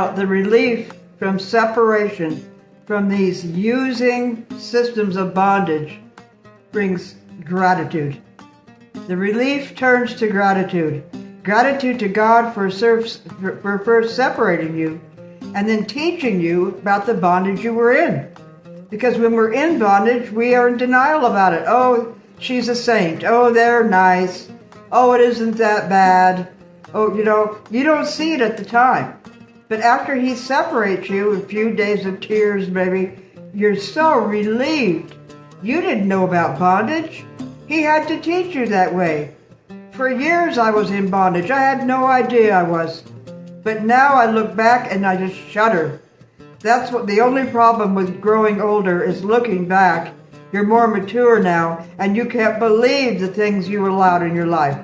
Now, the relief from separation from these using systems of bondage brings gratitude. The relief turns to gratitude. Gratitude to God for first separating you and then teaching you about the bondage you were in. Because when we're in bondage, we are in denial about it. Oh, she's a saint. Oh, they're nice. Oh, it isn't that bad. Oh, you don't see it at the time. But after he separates you, a few days of tears, maybe, you're so relieved. You didn't know about bondage. He had to teach you that way. For years I was in bondage. I had no idea I was. But now I look back and I just shudder. That's what the only problem with growing older is looking back. You're more mature now, and you can't believe the things you allowed in your life.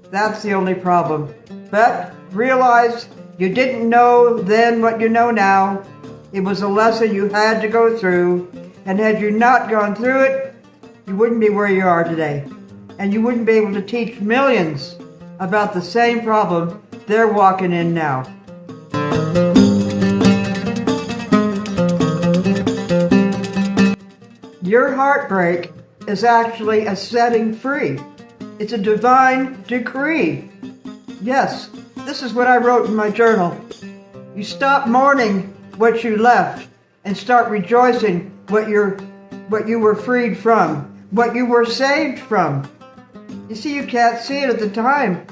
That's the only problem. But realize you didn't know then what you know now. It was a lesson you had to go through, and had you not gone through it, you wouldn't be where you are today. And you wouldn't be able to teach millions about the same problem they're walking in now. Your heartbreak is actually a setting free. It's a divine decree. Yes, this is what I wrote in my journal. You stop mourning what you left and start rejoicing what you were freed from, what you were saved from. You see, you can't see it at the time.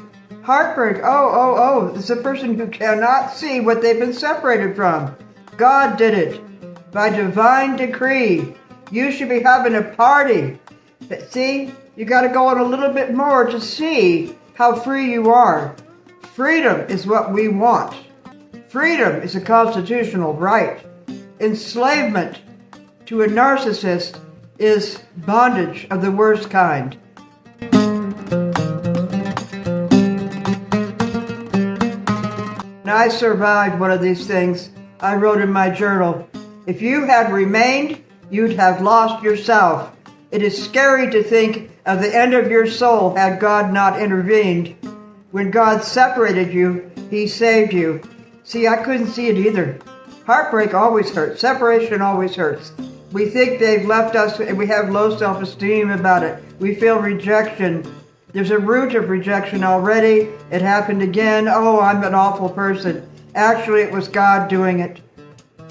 Heartbreak, oh, it's a person who cannot see what they've been separated from. God did it by divine decree. You should be having a party. But see, you got to go on a little bit more to see how free you are. Freedom is what we want. Freedom is a constitutional right. Enslavement to a narcissist is bondage of the worst kind. When I survived one of these things, I wrote in my journal, if you had remained, you'd have lost yourself. It is scary to think of the end of your soul had God not intervened. When God separated you, He saved you. See, I couldn't see it either. Heartbreak always hurts. Separation always hurts. We think they've left us and we have low self-esteem about it. We feel rejection. There's a root of rejection already. It happened again. Oh, I'm an awful person. Actually, it was God doing it.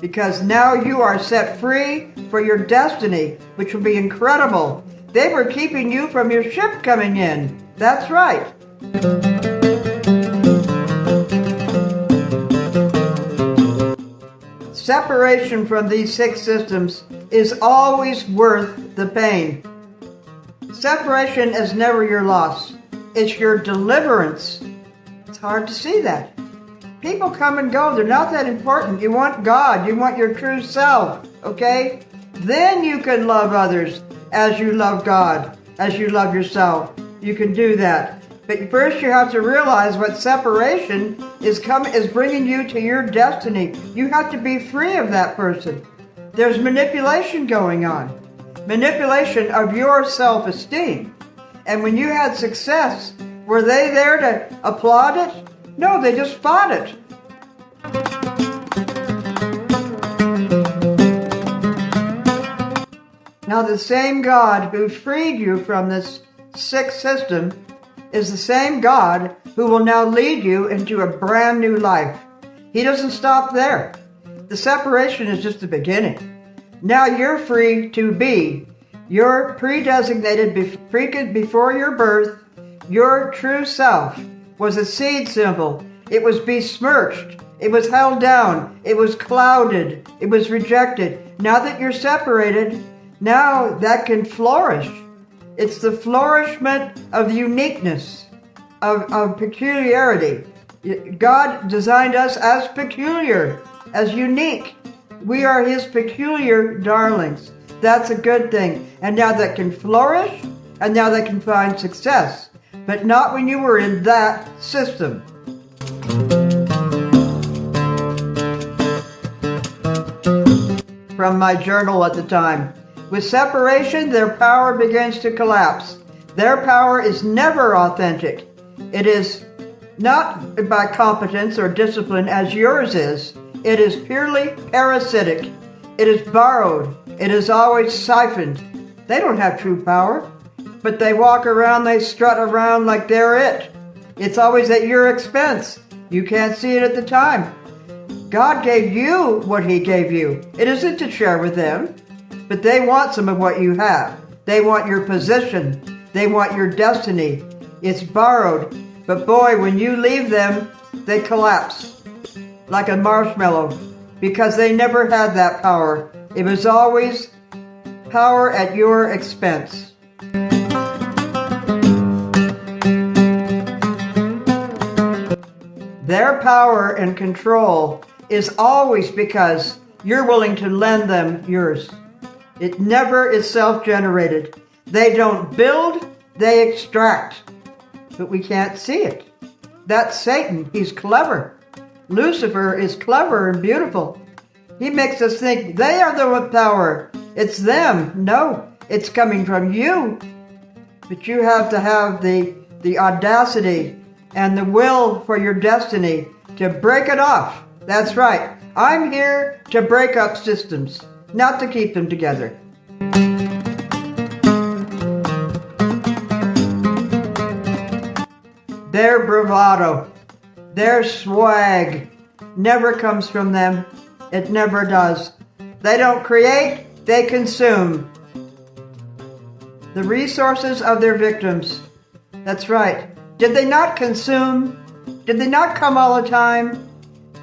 Because now you are set free for your destiny, which will be incredible. They were keeping you from your ship coming in. That's right. Separation from these 6 systems is always worth the pain. Separation is never your loss. It's your deliverance. It's hard to see that. People come and go. They're not that important. You want God. You want your true self, okay? Then you can love others as you love God, as you love yourself. You can do that. But first you have to realize what separation is bringing you to your destiny. You have to be free of that person. There's manipulation going on. Manipulation of your self-esteem. And when you had success, were they there to applaud it? No, they just fought it. Now the same God who freed you from this sick system is the same God who will now lead you into a brand new life. He doesn't stop there. The separation is just the beginning. Now you're free to be. You're predesignated before your birth. Your true self was a seed symbol. It was besmirched. It was held down. It was clouded. It was rejected. Now that you're separated, now that can flourish. It's the flourishment of uniqueness, of peculiarity. God designed us as peculiar, as unique. We are His peculiar darlings. That's a good thing. And now that can flourish, and now that can find success. But not when you were in that system. From my journal at the time. With separation, their power begins to collapse. Their power is never authentic. It is not by competence or discipline as yours is. It is purely parasitic. It is borrowed. It is always siphoned. They don't have true power, but they walk around, they strut around like they're it. It's always at your expense. You can't see it at the time. God gave you what He gave you. It isn't to share with them, but they want some of what you have. They want your position. They want your destiny. It's borrowed, but boy, when you leave them, they collapse like a marshmallow because they never had that power. It was always power at your expense. Their power and control is always because you're willing to lend them yours. It never is self-generated. They don't build, they extract. But we can't see it. That's Satan. He's clever. Lucifer is clever and beautiful. He makes us think they are the one with power. It's them. No, it's coming from you. But you have to have the audacity and the will for your destiny to break it off. That's right. I'm here to break up systems, not to keep them together. Their bravado, their swag never comes from them. It never does. They don't create, they consume the resources of their victims. That's right. Did they not consume? Did they not come all the time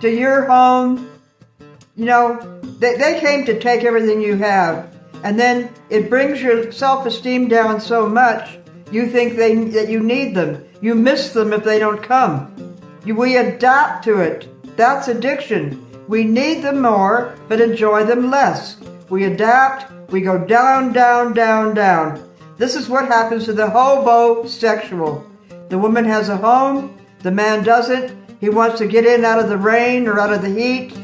to your home? You know, they came to take everything you have. And then it brings your self-esteem down so much, you think that you need them. You miss them if they don't come. We adapt to it. That's addiction. We need them more, but enjoy them less. We adapt. We go down, down, down, down. This is what happens to the hobosexual. The woman has a home. The man doesn't. He wants to get in out of the rain or out of the heat.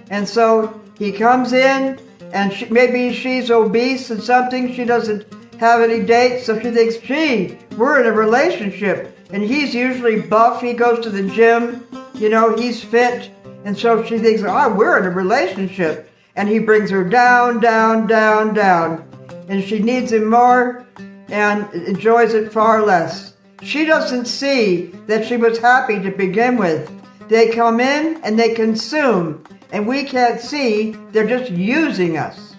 And so he comes in, and maybe she's obese and something. She doesn't have any dates, so she thinks, gee, we're in a relationship. And he's usually buff. He goes to the gym. You know, he's fit. And so she thinks, oh, we're in a relationship. And he brings her down, down, down, down. And she needs him more and enjoys it far less. She doesn't see that she was happy to begin with. They come in and they consume. And we can't see they're just using us.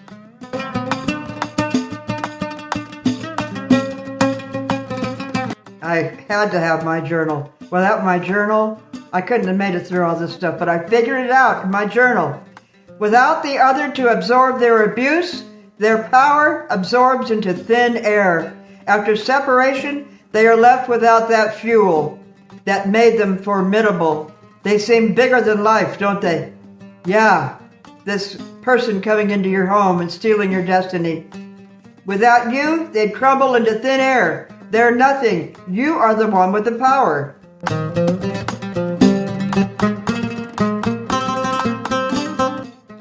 I had to have my journal. Without my journal, I couldn't have made it through all this stuff, but I figured it out in my journal. Without the other to absorb their abuse, their power absorbs into thin air. After separation, they are left without that fuel that made them formidable. They seem bigger than life, don't they? Yeah, this person coming into your home and stealing your destiny. Without you, they'd crumble into thin air. They're nothing. You are the one with the power.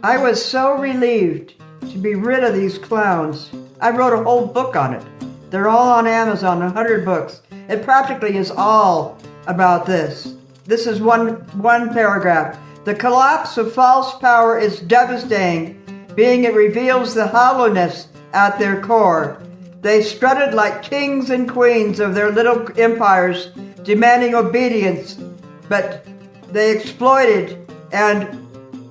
I was so relieved to be rid of these clowns. I wrote a whole book on it. They're all on Amazon, 100 books. It practically is all about this. This is one paragraph. The collapse of false power is devastating, being it reveals the hollowness at their core. They strutted like kings and queens of their little empires, demanding obedience, but they exploited and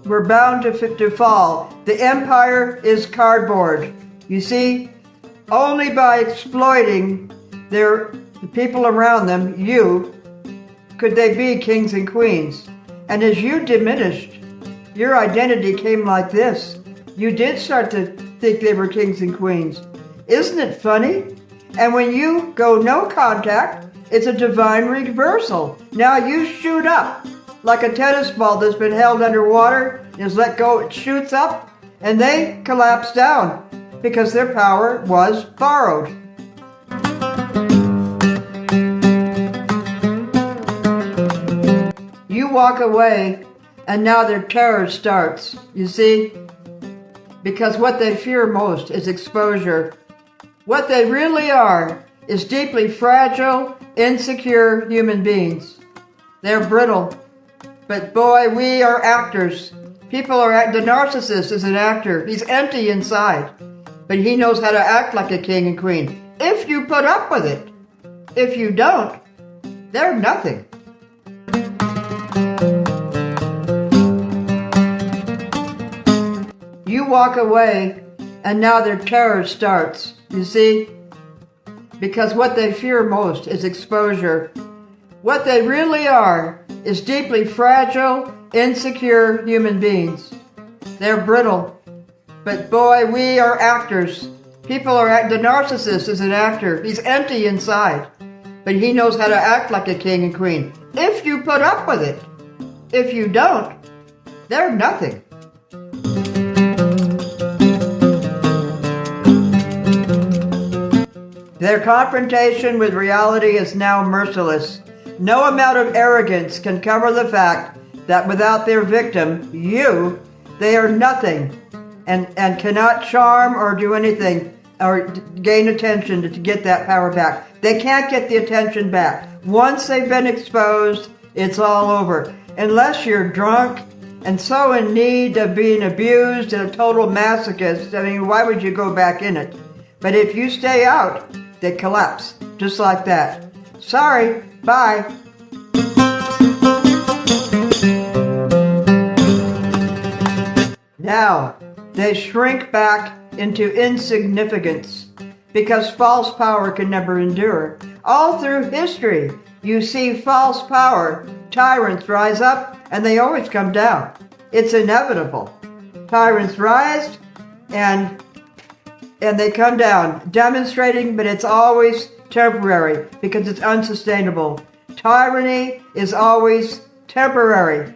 were bound to fall. The empire is cardboard. You see, only by exploiting the people around them, could they be kings and queens. And as you diminished, your identity came like this. You did start to think they were kings and queens. Isn't it funny? And when you go no contact, it's a divine reversal. Now you shoot up like a tennis ball that's been held underwater, is let go, it shoots up, and they collapse down because their power was borrowed. You walk away, and now their terror starts, you see? Because what they fear most is exposure. What they really are is deeply fragile, insecure human beings. They're brittle. But boy, we are actors. The narcissist is an actor. He's empty inside, but he knows how to act like a king and queen. If you put up with it. If you don't, they're nothing. You walk away, and now their terror starts. You see? Because what they fear most is exposure. What they really are is deeply fragile, insecure human beings. They're brittle. But boy, we are actors. The narcissist is an actor. He's empty inside, but he knows how to act like a king and queen. If you put up with it. If you don't, they're nothing. Their confrontation with reality is now merciless. No amount of arrogance can cover the fact that without their victim, you, they are nothing and cannot charm or do anything or gain attention to get that power back. They can't get the attention back. Once they've been exposed, it's all over. Unless you're drunk and so in need of being abused and a total masochist, I mean, why would you go back in it? But if you stay out, they collapse, just like that. Sorry, bye. Now, they shrink back into insignificance because false power can never endure. All through history, you see false power. Tyrants rise up and they always come down. It's inevitable. Tyrants rise and they come down, demonstrating, but it's always temporary because it's unsustainable. Tyranny is always temporary.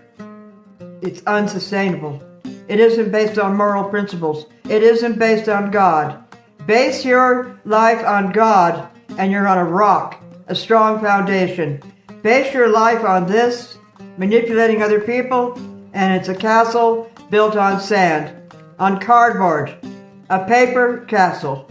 It's unsustainable. It isn't based on moral principles. It isn't based on God. Base your life on God and you're on a rock, a strong foundation. Base your life on this, manipulating other people, and it's a castle built on sand, on cardboard, a paper castle.